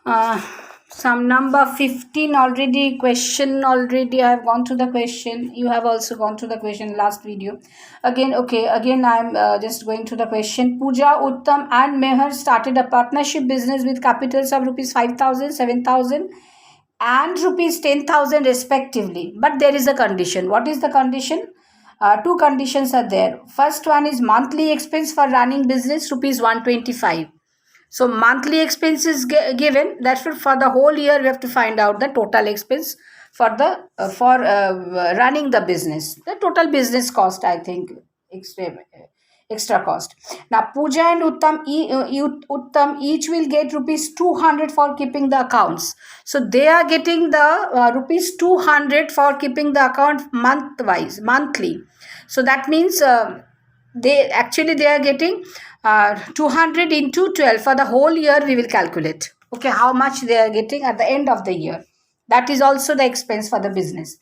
Uh, some number 15 already, question already. I have gone through the question. You have also gone through the question last video. Again, okay, again I'm just going through the question. Pooja, Uttam and Meher started a partnership business with capitals of rupees 5,000, 7,000 and rupees 10,000 respectively. But there is a condition. What is the condition? Two conditions are there. First one is monthly expense for running business rupees 125. So monthly expense is given. That's what for the whole year we have to find out the total expense for the running the business. The total business cost, I think, extra cost. Now Pooja and Uttam each will get rupees 200 for keeping the accounts. So they are getting the rupees 200 for keeping the account monthly. So that means they are getting 200 into 12 for the whole year. We will calculate, okay, how much they are getting at the end of the year. That is also the expense for the business.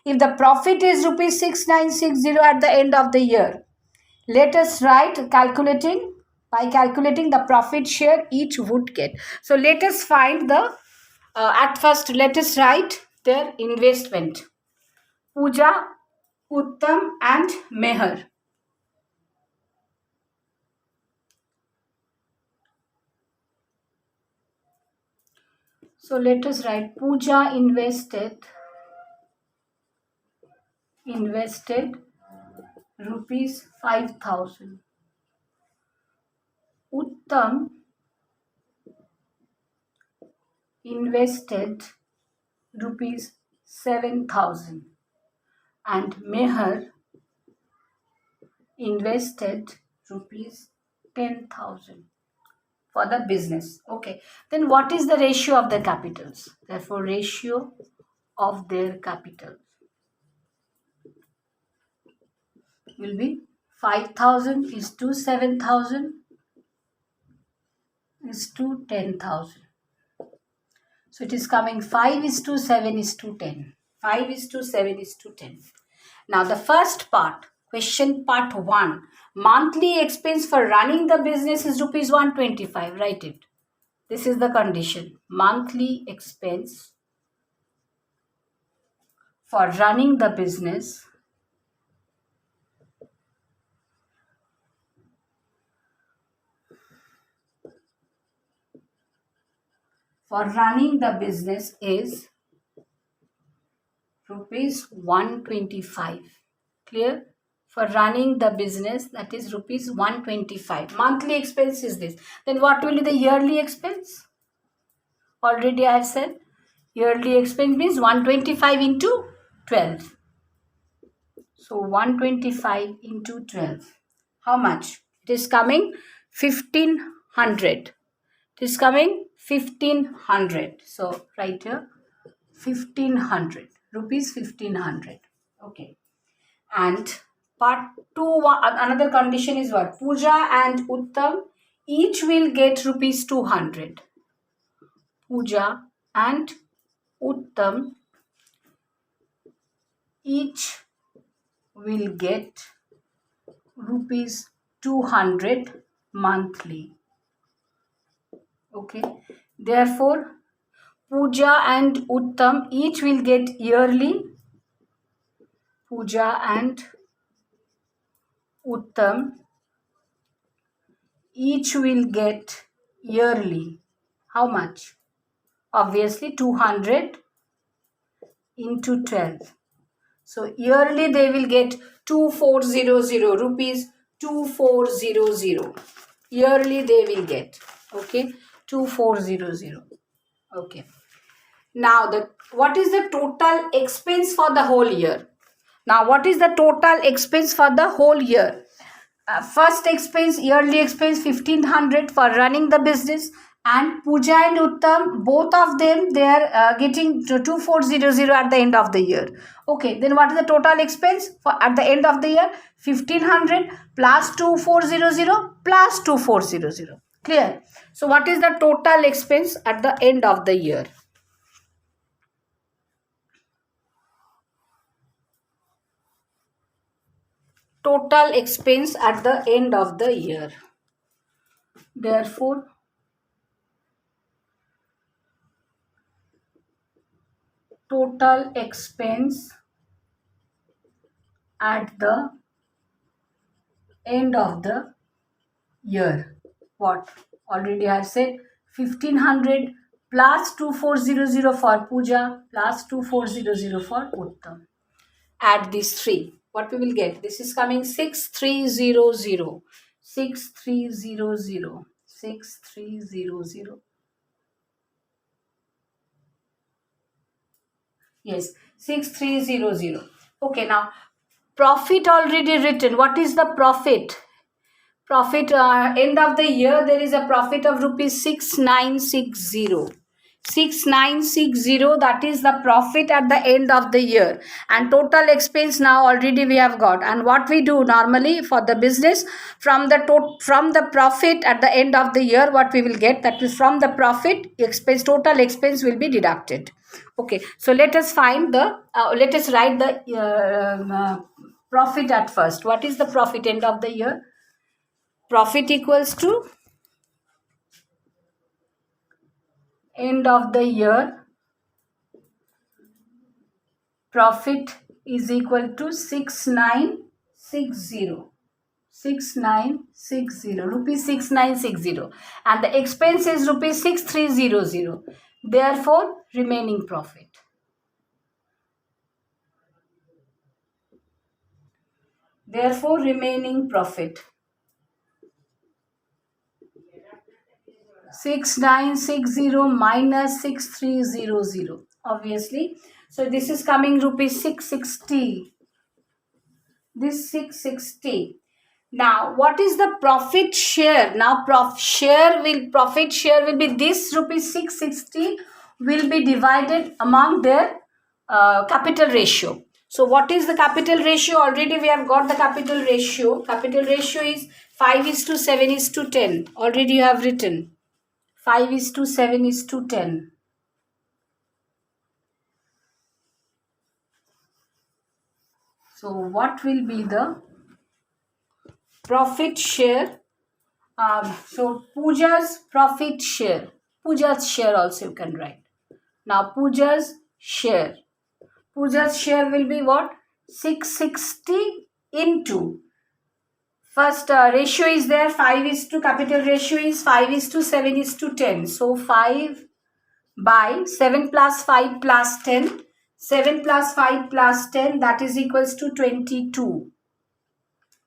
If the profit is rupees 6960 at the end of the year, let us write calculating the profit share each would get. So let us find the at first let us write their investment. Pooja, Uttam and Meher. So let us write Pooja invested rupees 5,000. Uttam invested rupees 7,000 and Meher invested rupees 10,000 for the business. Okay, then what is the ratio of the capitals? Therefore, ratio of their capitals will be 5,000 is to 7,000 is to 10,000. So it is coming 5 is to 7 is to 10. 5 is to 7 is to 10. Now the first part, question part 1. Monthly expense for running the business is rupees 125. Write it. This is the condition. Monthly expense for running the business is rupees 125. Clear? For running the business, that is rupees 125. Monthly expense is this. Then what will be the yearly expense? Already I have said yearly expense means 125 into 12. So 125 into 12. How much? It is coming 1500. It is coming 1500. So right here 1500 rupees 1500. Okay. And part 2, another condition is what? Pooja and Uttam each will get rupees 200. Pooja and Uttam each will get rupees 200 monthly. Okay. Therefore, Pooja and Uttam each will get yearly. Pooja and Uttam each will get yearly. How much? Obviously 200 into 12. So yearly they will get 2400 rupees. 2400 yearly they will get. Okay, 2400. Okay. Now what is the total expense for the whole year? Now what is the total expense for the whole year? First expense, yearly expense 1500 for running the business, and Pooja and Uttam, both of them, they are getting to 2400 at the end of the year. Okay, then what is the total expense for at the end of the year? 1500 plus 2400 plus 2400. Clear? So what is the total expense at the end of the year? Total expense at the end of the year. Therefore, total expense at the end of the year. What? Already I have said 1500 plus 2400 for Pooja plus 2400 for Uttam. Add these three. What we will get? This is coming 6300. 6300. 6300. Yes, 6300. Okay, now profit already written. What is the profit? Profit end of the year there is a profit of rupees 6960. 6960, that is the profit at the end of the year, and total expense now already we have got. And what we do normally for the business, from the profit at the end of the year, what we will get, that is from the profit expense, total expense will be deducted. Okay, so let us find the let us write the profit at first. What is the profit end of the year? Profit equals to end of the year, profit is equal to 6960. 6960 rupees 6960, and the expense is rupees 6300. Therefore remaining profit. Therefore remaining profit 6960 minus 6300, obviously. So this is coming rupees 660. This 660. Now what is the profit share? Now profit share will be this rupees 660 will be divided among their capital ratio. So what is the capital ratio? Already we have got the capital ratio. Capital ratio is 5:7:10. Already you have written 5:7:10. So what will be the profit share? So Pooja's profit share. Pooja's share also you can write. Now Pooja's share. Pooja's share will be what? 660 into. First ratio is there, 5:, capital ratio is 5:7:10. So 5 by 7 plus 5 plus 10. 7 plus 5 plus 10, that is equals to 22.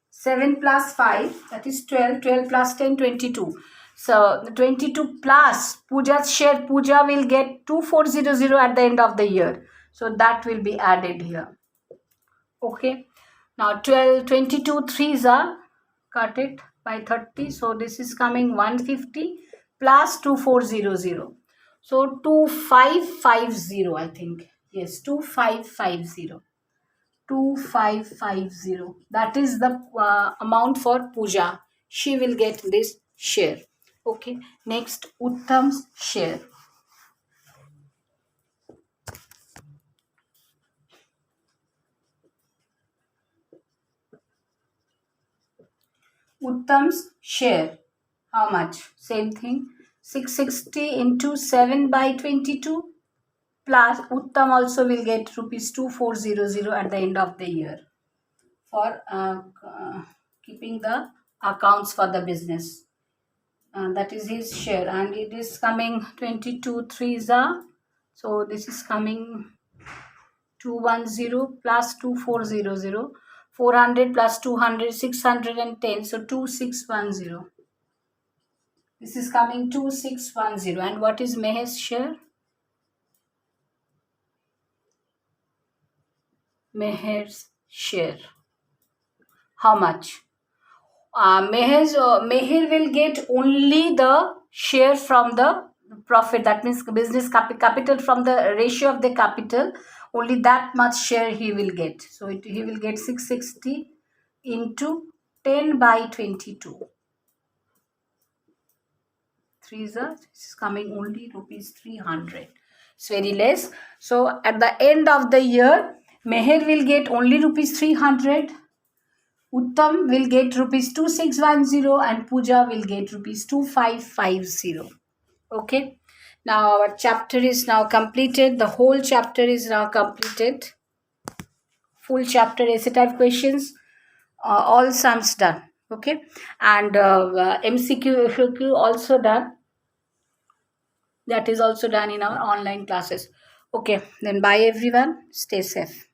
7 plus 5, that is 12. 12 plus 10, 22. So 22 plus Pooja's share. Pooja will get 2400 at the end of the year. So that will be added here. Okay. Now 12, 22 3s are, cut it by 30. So this is coming 150 plus 2400. So 2550, I think. Yes, 2550. 2550. That is the amount for Pooja. She will get this share. Okay. Next, Uttam's share. Uttam's share. How much? Same thing. 660 into 7 by 22. Plus Uttam also will get rupees 2400 at the end of the year for keeping the accounts for the business. That is his share, and it is coming 22 3s are. So this is coming 210 plus 2400. 400 plus 200, 610. So 2610. This is coming 2610. And what is Meher's share? Meher's share. How much? Meher will get only the share from the profit. That means business capital from the ratio of the capital. Only that much share he will get. So he will get 660 into 10 by 22. 3s are, this is coming only rupees 300. It's very less. So at the end of the year, Meher will get only rupees 300. Uttam will get rupees 2610 and Pooja will get rupees 2550. Okay. Now our chapter is now completed. The whole chapter is now completed. Full chapter essay type questions, all sums done. Okay, and MCQ FAQ also done. That is also done in our online classes. Okay, then bye everyone. Stay safe.